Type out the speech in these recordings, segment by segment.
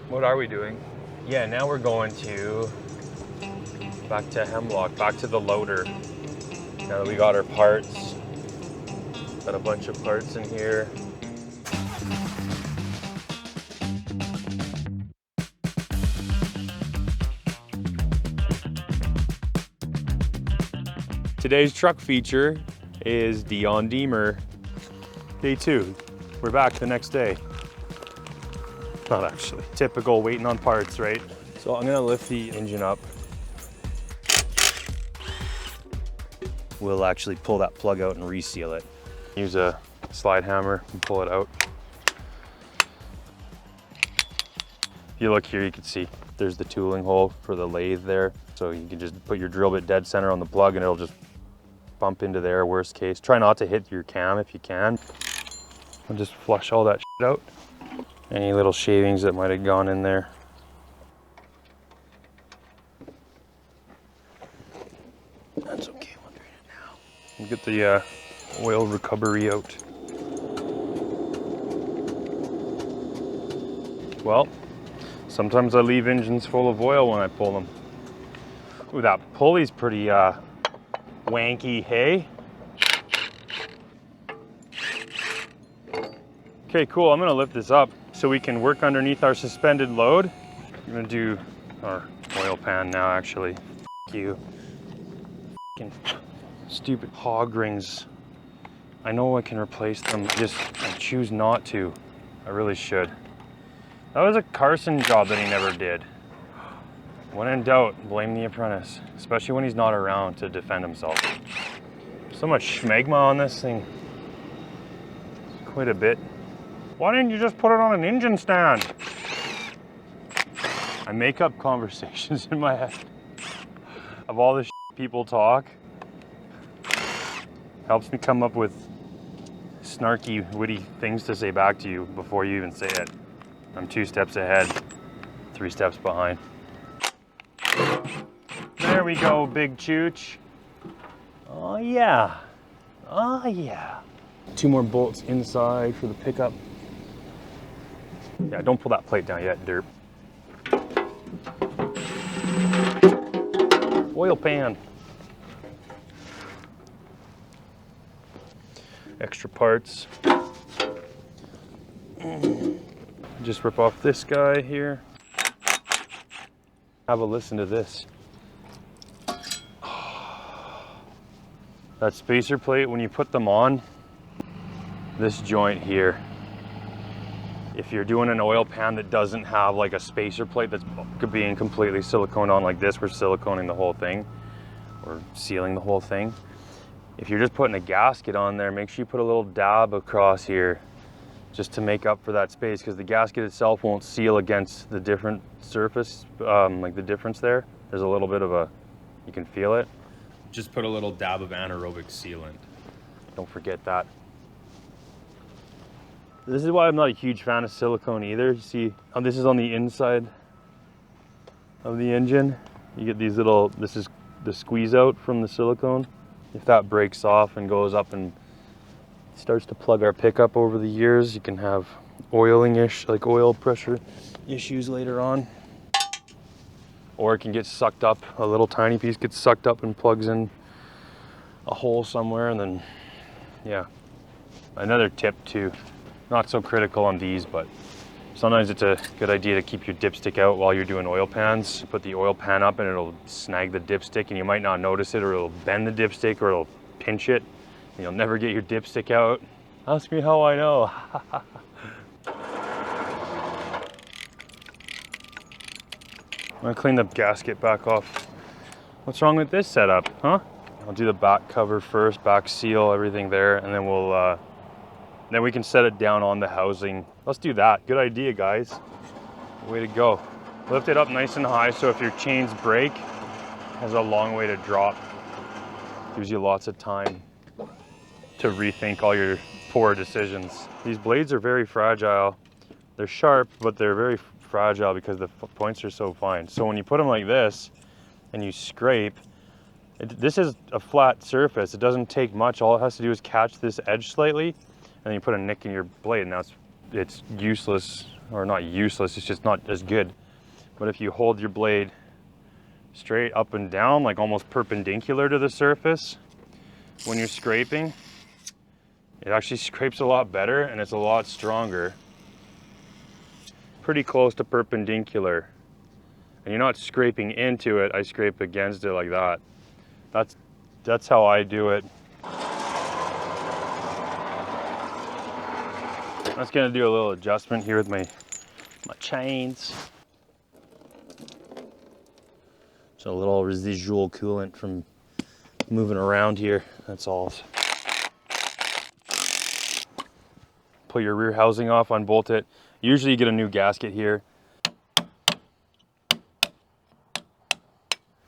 What are we doing? Yeah, now we're going back to Hemlock, back to the loader. Now that we got our parts, got a bunch of parts in here. Today's truck feature is Dion Deemer. Day 2. We're back the next day. Not actually. Typical waiting on parts, right? So I'm gonna lift the engine up. We'll actually pull that plug out and reseal it. Use a slide hammer and pull it out. If you look here, you can see there's the tooling hole for the lathe there. So you can just put your drill bit dead center on the plug and it'll just bump into there, worst case. Try not to hit your cam if you can. And just flush all that shit out. Any little shavings that might have gone in there. That's okay, we'll drain it now. We'll get the oil recovery out. Well, sometimes I leave engines full of oil when I pull them. Ooh, that pulley's pretty wanky, hey? Okay, cool, I'm gonna lift this up so we can work underneath our suspended load. I'm gonna do our oil pan now, actually. F you. F***ing stupid hog rings. I know I can replace them, I choose not to. I really should. That was a Carson job that he never did. When in doubt, blame the apprentice, especially when he's not around to defend himself. So much schmegma on this thing. Quite a bit. Why didn't you just put it on an engine stand? I make up conversations in my head of all the shit people talk. Helps me come up with snarky, witty things to say back to you before you even say it. I'm 2 steps ahead, 3 steps behind. There we go, big chooch. Oh yeah, oh yeah. 2 more bolts inside for the pickup. Yeah, don't pull that plate down yet, derp. Oil pan. Extra parts. Just rip off this guy here. Have a listen to this. That spacer plate, when you put them on, this joint here, if you're doing an oil pan that doesn't have like a spacer plate that's being completely silicone on like this, we're siliconing the whole thing, or sealing the whole thing. If you're just putting a gasket on there, make sure you put a little dab across here just to make up for that space, because the gasket itself won't seal against the different surface, like the difference there. There's a little bit of you can feel it. Just put a little dab of anaerobic sealant. Don't forget that. This is why I'm not a huge fan of silicone either. You see, this is on the inside of the engine. You get these little, this is the squeeze out from the silicone. If that breaks off and goes up and starts to plug our pickup over the years, you can have like oil pressure issues later on. Or it can get sucked up, a little tiny piece gets sucked up and plugs in a hole somewhere, and then, yeah. Another tip too, not so critical on these, but sometimes it's a good idea to keep your dipstick out while you're doing oil pans. Put the oil pan up and it'll snag the dipstick, and you might not notice it, or it'll bend the dipstick, or it'll pinch it. And you'll never get your dipstick out. Ask me how I know. I'm gonna clean the gasket back off. What's wrong with this setup, huh? I'll do the back cover first, back seal, everything there, and then then we can set it down on the housing. Let's do that. Good idea, guys. Way to go. Lift it up nice and high so if your chains break, it has a long way to drop. Gives you lots of time to rethink all your poor decisions. These blades are very fragile. They're sharp, but they're very fragile because the points are so fine. So when you put them like this and you scrape, this is a flat surface. It doesn't take much. All it has to do is catch this edge slightly, and then you put a nick in your blade, and now it's useless, or not useless, it's just not as good. But if you hold your blade straight up and down, like almost perpendicular to the surface, when you're scraping, it actually scrapes a lot better and it's a lot stronger. Pretty close to perpendicular. And you're not scraping into it, I scrape against it like that. That's how I do it. I'm just gonna do a little adjustment here with my chains. So a little residual coolant from moving around here, that's all. Pull your rear housing off, unbolt it. Usually you get a new gasket here.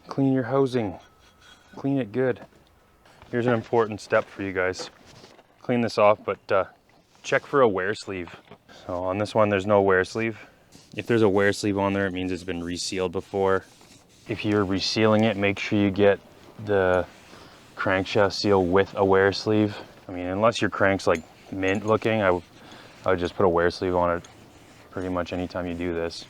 Clean your housing, clean it good. Here's an important step for you guys. Clean this off, but check for a wear sleeve. So on this one, there's no wear sleeve. If there's a wear sleeve on there, it means it's been resealed before. If you're resealing it, make sure you get the crankshaft seal with a wear sleeve. I mean, unless your crank's like mint looking, I would just put a wear sleeve on it pretty much anytime you do this.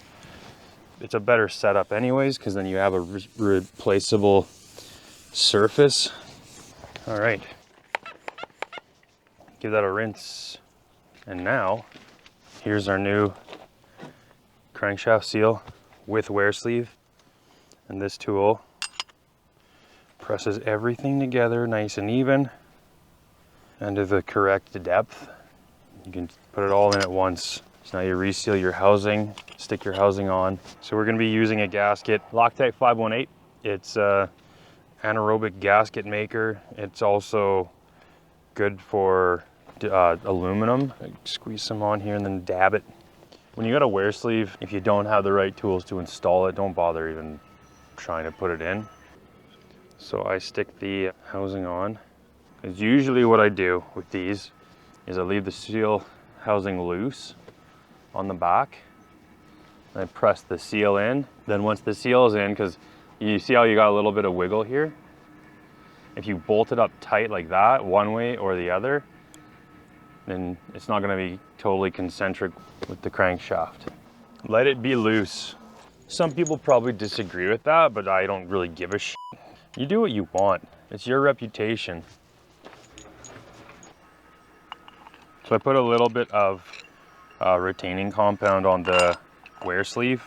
It's a better setup anyways, because then you have a replaceable surface. All right, give that a rinse. And now, here's our new crankshaft seal with wear sleeve. And this tool presses everything together nice and even and to the correct depth. You can put it all in at once. So now you reseal your housing, stick your housing on. So we're gonna be using a gasket, Loctite 518. It's a anaerobic gasket maker. It's also good for aluminum. Squeeze some on here and then dab it. When you got a wear sleeve, if you don't have the right tools to install it, don't bother even trying to put it in. So I stick the housing on. Because usually what I do with these is I leave the seal housing loose on the back. I press the seal in. Then once the seal is in, because you see how you got a little bit of wiggle here? If you bolt it up tight like that, one way or the other, then it's not gonna be totally concentric with the crankshaft. Let it be loose. Some people probably disagree with that, but I don't really give a shit. You do what you want. It's your reputation. So I put a little bit of retaining compound on the wear sleeve.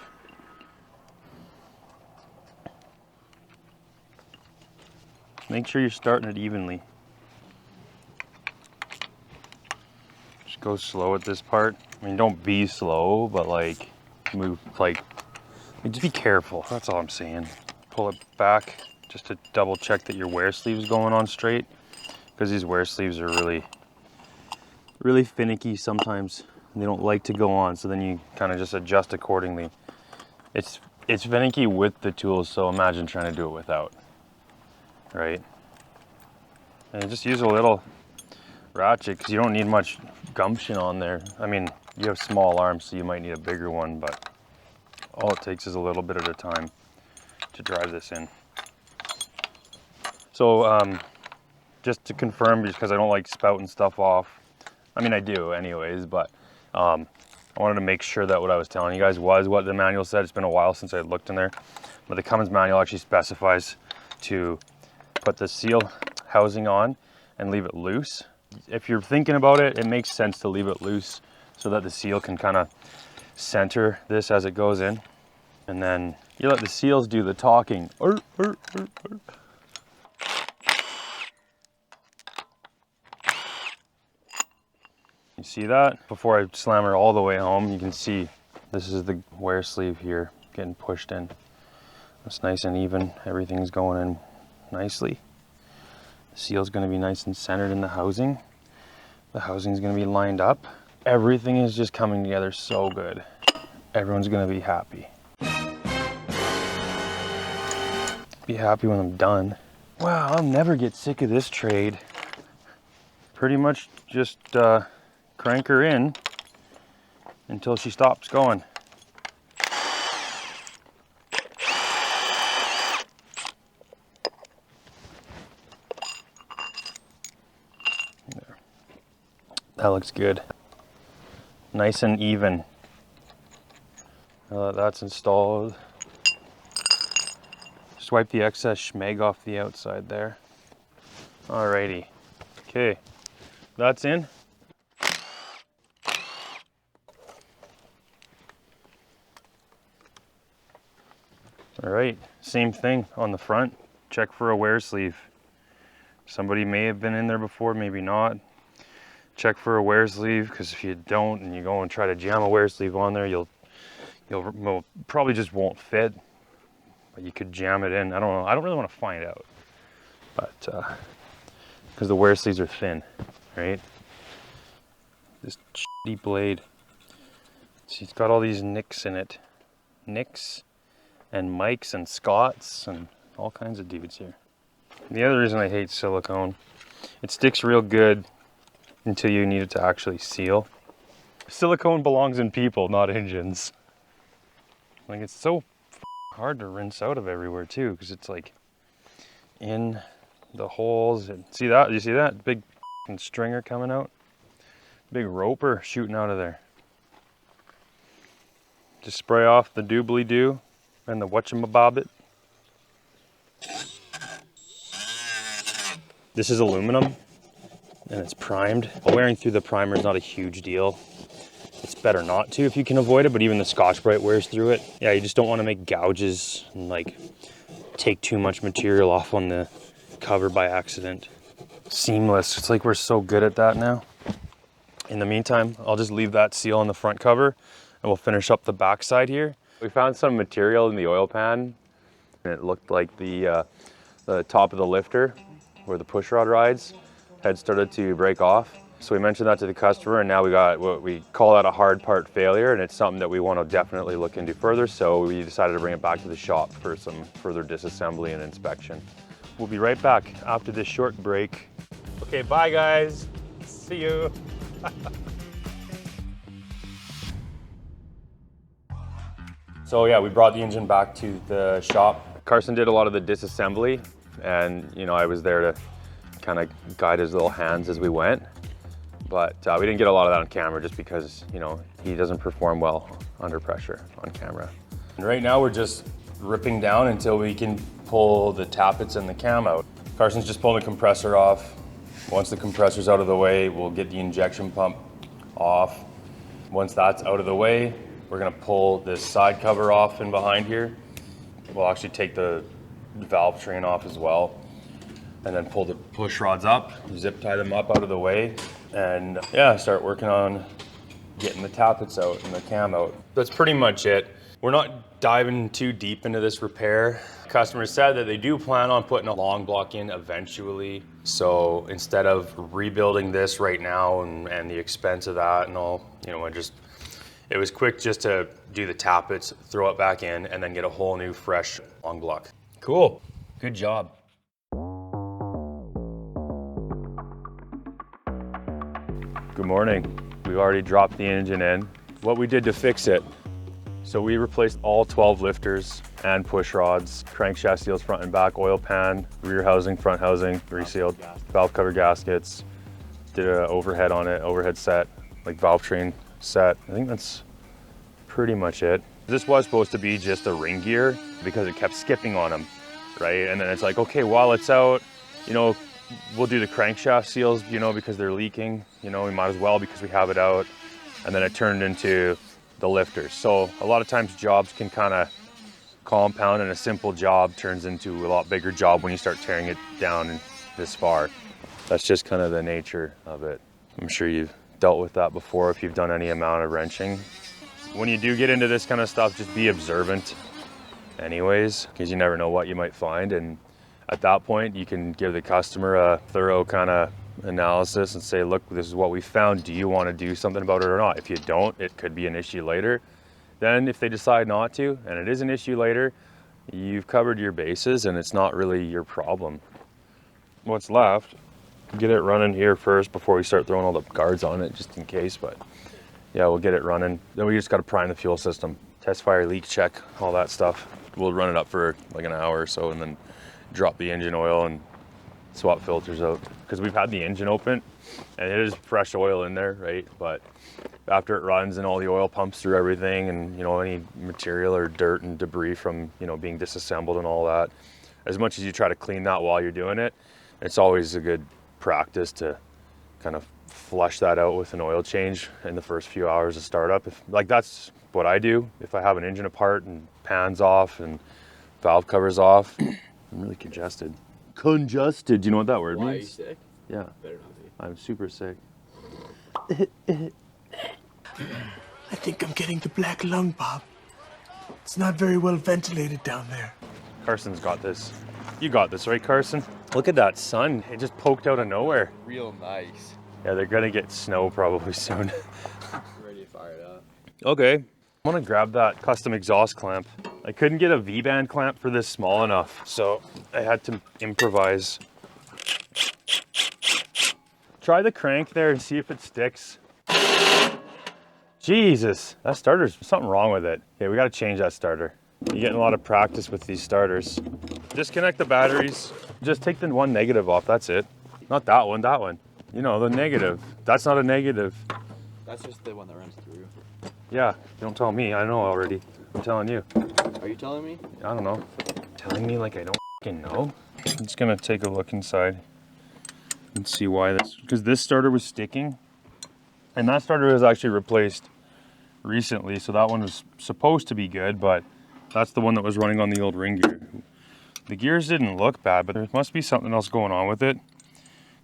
Make sure you're starting it evenly. Just go slow at this part. I mean, don't be slow, but like move, like just be careful. That's all I'm saying. Pull it back just to double check that your wear sleeve's going on straight, because these wear sleeves are really finicky sometimes. They don't like to go on, so then you kind of just adjust accordingly. It's finicky with the tools, so imagine trying to do it without, right? And just use a little ratchet, because you don't need much gumption on there. I mean, you have small arms, so you might need a bigger one, but all it takes is a little bit at a time to drive this in. So just to confirm, because I don't like spouting stuff off. I mean, I do anyways, but I wanted to make sure that what I was telling you guys was what the manual said. It's been a while since I looked in there, but the Cummins manual actually specifies to put the seal housing on and leave it loose. If you're thinking about it, it makes sense to leave it loose so that the seal can kind of center this as it goes in. And then you let the seals do the talking. You see that? Before I slam her all the way home, you can see this is the wear sleeve here getting pushed in. It's nice and even. Everything's going in nicely. The seal's going to be nice and centered in the housing. The housing's going to be lined up. Everything is just coming together so good. Everyone's going to be happy. Be happy when I'm done. Wow, I'll never get sick of this trade. Pretty much just crank her in until she stops going. There. That looks good. Nice and even. Now that that's installed, just wipe the excess schmeg off the outside there. Alrighty. Okay, that's in. All right, same thing on the front. Check for a wear sleeve. Somebody may have been in there before, maybe not. Check for a wear sleeve, because if you don't and you go and try to jam a wear sleeve on there, you'll probably just won't fit. But you could jam it in. I don't know. I don't really want to find out, but because the wear sleeves are thin, right? This shitty blade. See, it's got all these nicks in it. Nicks and Mikes and Scotts and all kinds of dudes here. The other reason I hate silicone, it sticks real good until you need it to actually seal. Silicone belongs in people, not engines. Like, it's so hard to rinse out of everywhere too, because it's like in the holes. And see that? You see that big stringer coming out? Big roper shooting out of there. Just spray off the doobly-doo and the whatchamabobbit. This is aluminum and it's primed. Wearing through the primer is not a huge deal. It's better not to if you can avoid it, but even the Scotch-Brite wears through it. Yeah, you just don't want to make gouges and like take too much material off on the cover by accident. Seamless, it's like we're so good at that now. In the meantime, I'll just leave that seal on the front cover and we'll finish up the back side here. We found some material in the oil pan and it looked like the top of the lifter where the push rod rides had started to break off. So we mentioned that to the customer and now we got what we call that a hard part failure, and it's something that we want to definitely look into further. So we decided to bring it back to the shop for some further disassembly and inspection. We'll be right back after this short break. Okay, bye guys. See you. So yeah, we brought the engine back to the shop. Carson did a lot of the disassembly and you know, I was there to kind of guide his little hands as we went. But we didn't get a lot of that on camera just because, you know, he doesn't perform well under pressure on camera. And right now we're just ripping down until we can pull the tappets and the cam out. Carson's just pulling the compressor off. Once the compressor's out of the way, we'll get the injection pump off. Once that's out of the way, we're gonna pull this side cover off in behind here. We'll actually take the valve train off as well, and then pull the push rods up, zip tie them up out of the way, and yeah, start working on getting the tappets out and the cam out. That's pretty much it. We're not diving too deep into this repair. Customers said that they do plan on putting a long block in eventually. So instead of rebuilding this right now and the expense of that and all, you know, it was quick just to do the tappets, throw it back in, and then get a whole new fresh long block. Cool, good job. Good morning. We've already dropped the engine in. What we did to fix it, so we replaced all 12 lifters and push rods, crankshaft seals front and back, oil pan, rear housing, front housing, resealed, valve cover gaskets, did an overhead on it, overhead set, like valve train set. I think that's pretty much it. This was supposed to be just a ring gear because it kept skipping on them, right? And then it's like, okay, while it's out, you know, we'll do the crankshaft seals, you know, because they're leaking, you know, we might as well because we have it out. And then it turned into the lifters. So a lot of times jobs can kind of compound, and a simple job turns into a lot bigger job when you start tearing it down this far. That's just kind of the nature of it. I'm sure you've dealt with that before if you've done any amount of wrenching. When you do get into this kind of stuff, just be observant anyways, because you never know what you might find. And at that point, you can give the customer a thorough kind of analysis and say, look, this is what we found. Do you want to do something about it or not? If you don't, it could be an issue later. Then if they decide not to, and it is an issue later, you've covered your bases and it's not really your problem. What's left, get it running here first before we start throwing all the guards on it, just in case. But yeah, we'll get it running. Then we just got to prime the fuel system, test fire, leak check, all that stuff. We'll run it up for like an hour or so and then drop the engine oil and swap filters out. Because we've had the engine open and it is fresh oil in there, right? But after it runs and all the oil pumps through everything, and you know, any material or dirt and debris from, you know, being disassembled and all that, as much as you try to clean that while you're doing it, it's always a good practice to kind of flush that out with an oil change in the first few hours of startup. Like that's what I do if I have an engine apart and pans off and valve covers off. I'm really congested. Congested, do you know what that word means? Why, are you sick? Yeah. Better not be. I'm super sick. I think I'm getting the black lung, Bob. It's not very well ventilated down there. Carson's got this. You got this, right, Carson? Look at that sun. It just poked out of nowhere. Real nice. Yeah, they're gonna get snow probably soon. Ready to fire it up. Okay. I'm gonna grab that custom exhaust clamp. I couldn't get a V-band clamp for this small enough, so I had to improvise. Try the crank there and see if it sticks. Jesus, that starter's something wrong with it. Okay, we gotta change that starter. You're getting a lot of practice with these starters. Disconnect the batteries. Just take the one negative off, that's it. Not that one, that one. You know, the negative. That's not a negative. That's just the one that runs through. Yeah, don't tell me, I know already. I'm telling you. Are you telling me? I don't know. Telling me like I don't fucking know? I'm just gonna take a look inside and see why this, because this starter was sticking and that starter was actually replaced recently, so that one was supposed to be good, but that's the one that was running on the old ring gear. The gears didn't look bad, but there must be something else going on with it,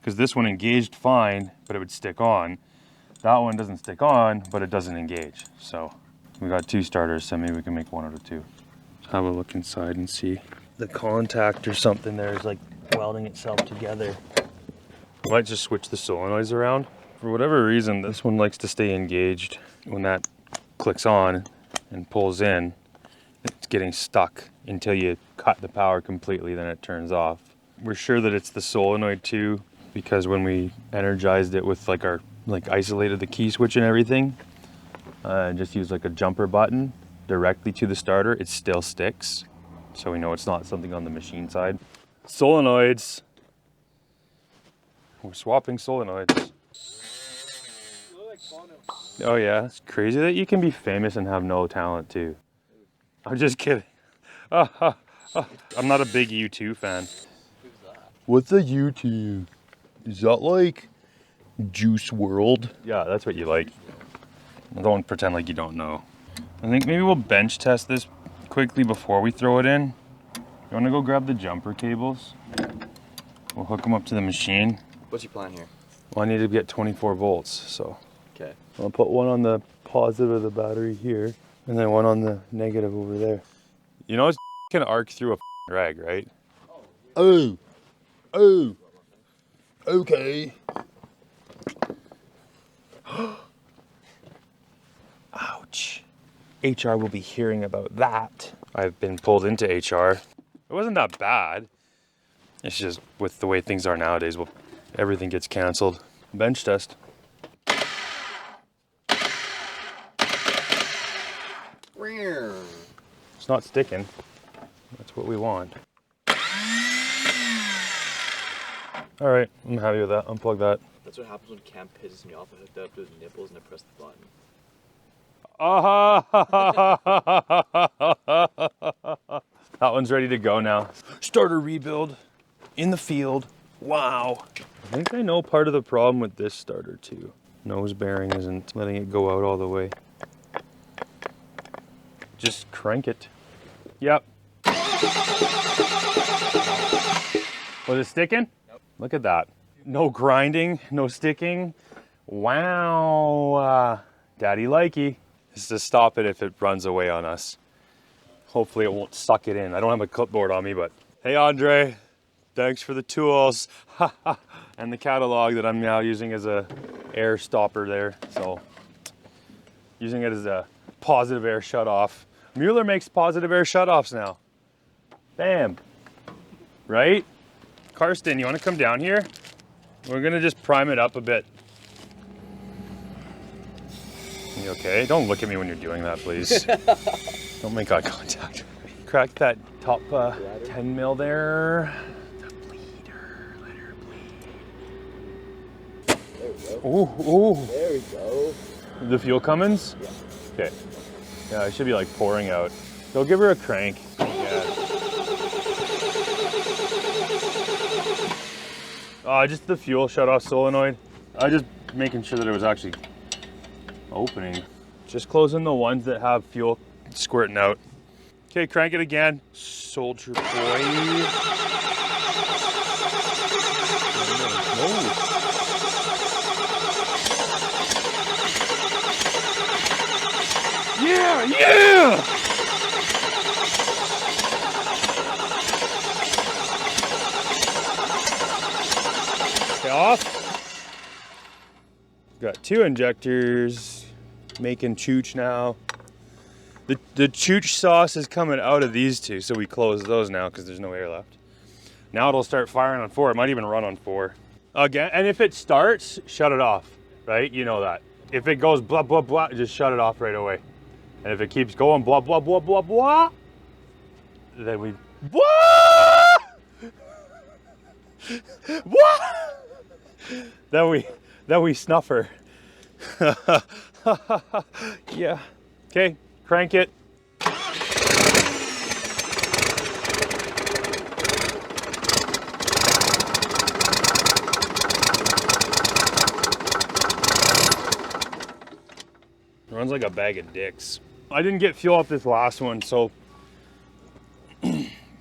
because this one engaged fine, but it would stick on. That one doesn't stick on, but it doesn't engage. So we got two starters, so maybe we can make one out of two. Let's have a look inside and see. The contact or something there is like welding itself together. I might just switch the solenoids around. For whatever reason, this one likes to stay engaged. When that clicks on and pulls in, it's getting stuck until you cut the power completely, then it turns off. We're sure that it's the solenoid too, because when we energized it with like our, like isolated the key switch and everything, and just used like a jumper button directly to the starter, it still sticks. So we know it's not something on the machine side. Solenoids. We're swapping solenoids. Oh yeah, it's crazy that you can be famous and have no talent too. I'm just kidding. I'm not a big U2 fan. Who's that? What's a U2? Is that like Juice WRLD? Yeah, that's what you like. Don't pretend like you don't know. I think maybe we'll bench test this quickly before we throw it in. You wanna go grab the jumper cables? We'll hook them up to the machine. What's your plan here? Well, I need to get 24 volts, so. Okay. I'll put one on the positive of the battery here, and then one on the negative over there. You know, it's gonna arc through a rag, right? Oh, okay. Ouch. HR will be hearing about that. I've been pulled into HR. It wasn't that bad. It's just with the way things are nowadays, well, everything gets canceled. Bench test. It's not sticking. That's what we want. All right, I'm happy with that. Unplug that. That's what happens when Cam pisses me off. I hooked up to his nipples and I pressed the button. That one's ready to go now. Starter rebuild in the field. Wow. I think I know part of the problem with this starter too. Nose bearing isn't letting it go out all the way. Just crank it. Yep. Was it sticking? Nope. Look at that. No grinding, no sticking. Wow. Daddy likey. This is to stop it if it runs away on us. Hopefully it won't suck it in. I don't have a clipboard on me, but hey Andre, thanks for the tools. And the catalog that I'm now using as a air stopper there. So using it as a positive air shutoff. Mueller makes positive air shutoffs now. Bam. Right? Karsten, you want to come down here? We're going to just prime it up a bit. You okay? Don't look at me when you're doing that, please. Don't make eye contact. Crack that top 10 mil there. The bleeder. Let her bleed. Ooh. There we go. The fuel Cummins? Yeah. Okay. Yeah, it should be like pouring out. Go give her a crank. Yeah. Just the fuel shut off solenoid. I just making sure that it was actually opening. Just closing the ones that have fuel squirting out. Okay, crank it again. Soldier boy. Yeah, yeah! Okay, off. Got 2 injectors, making chooch now. The chooch sauce is coming out of these 2, so we close those now because there's no air left. Now it'll start firing on 4. It might even run on 4. Again, and if it starts, shut it off, right? You know that. If it goes blah, blah, blah, just shut it off right away. And if it keeps going blah, blah, blah, blah, blah, then we, blah! What? Then we snuff her. Yeah. Okay, crank it. Runs like a bag of dicks. I didn't get fuel up this last one, so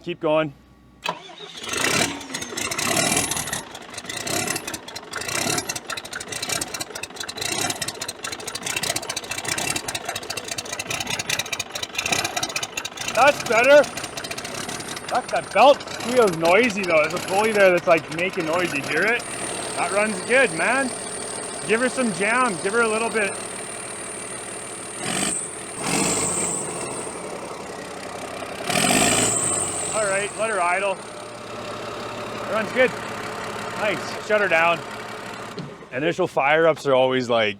keep going. That's better. That belt feels noisy though. There's a pulley there that's like making noise. You hear it? That runs good, man. Give her some jam. Give her a little bit. All right, let her idle. It runs good. Nice. Shut her down. Initial fire ups are always like,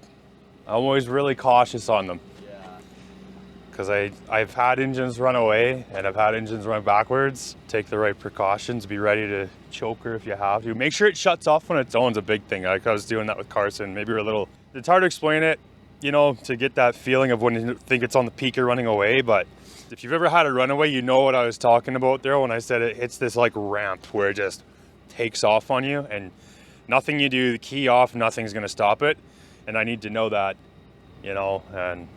I'm always really cautious on them. Because I've had engines run away and I've had engines run backwards. Take the right precautions, be ready to choke her if you have to. Make sure it shuts off on its own is a big thing. Like I was doing that with Carson. Maybe we're a little, it's hard to explain it, you know, to get that feeling of when you think it's on the peak or running away. But if you've ever had a runaway, you know what I was talking about there when I said it hits this like ramp where it just takes off on you and nothing you do, the key off, nothing's gonna stop it. And I need to know that, you know, and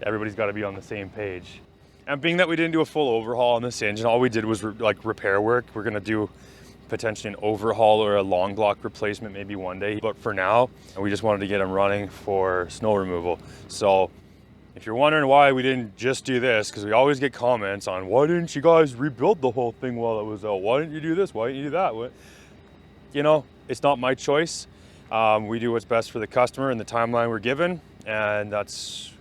everybody's got to be on the same page. And being that we didn't do a full overhaul on this engine, all we did was like repair work. We're gonna do potentially an overhaul or a long block replacement maybe one day. But for now, we just wanted to get them running for snow removal. So if you're wondering why we didn't just do this, because we always get comments on, why didn't you guys rebuild the whole thing while it was out? Why didn't you do this? Why didn't you do that? What? You know, it's not my choice. We do what's best for the customer and the timeline we're given. And that's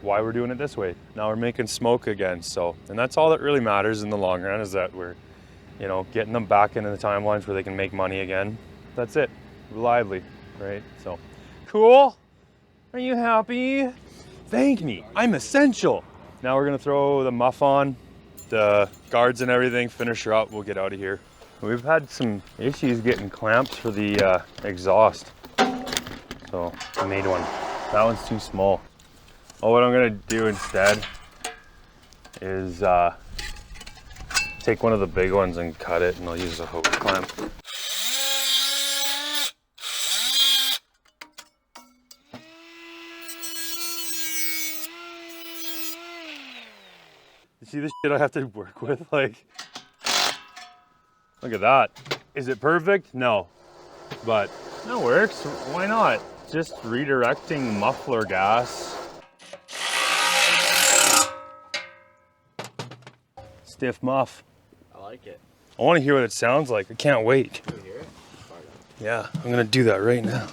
why we're doing it this way. Now we're making smoke again, so, and that's all that really matters in the long run, is that we're, you know, getting them back into the timelines where they can make money again. That's it, reliably, right? So, cool? Are you happy? Thank me, I'm essential. Now we're gonna throw the muff on, the guards and everything, finish her up, we'll get out of here. We've had some issues getting clamps for the exhaust, so I made one. That one's too small. Oh, what I'm gonna do instead is take one of the big ones and cut it, and I'll use a hose clamp. You see the shit I have to work with? Like, look at that. Is it perfect? No, but that works. Why not? Just redirecting muffler gas. Stiff muff. I like it. I want to hear what it sounds like. I can't wait. Can you hear it? Yeah, I'm gonna do that right now.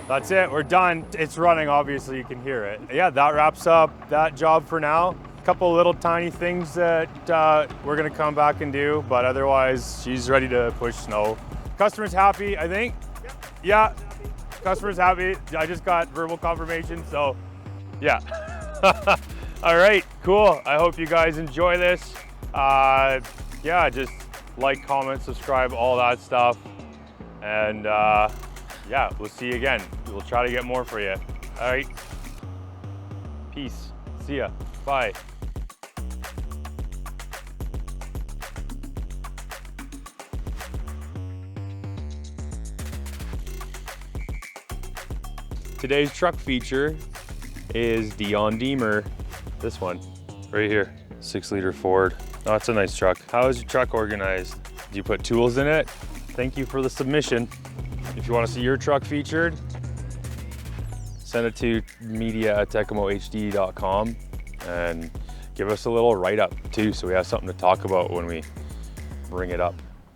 That's it, we're done. It's running, obviously you can hear it. Yeah, that wraps up that job for now. A couple little tiny things that we're gonna come back and do, but otherwise she's ready to push snow. Customer's happy, I think. Yep. Yeah, customer's happy. I just got verbal confirmation, so yeah. All right, cool. I hope you guys enjoy this. Yeah, just like, comment, subscribe, all that stuff. And yeah, we'll see you again. We'll try to get more for you. All right. Peace. See ya. Bye. Today's truck feature is the On Deemer, this one right here, 6-liter Ford. Oh, it's a nice truck. How is your truck organized? Do you put tools in it? Thank you for the submission. If you want to see your truck featured, send it to media@tecamohd.com and give us a little write-up too, so we have something to talk about when we bring it up.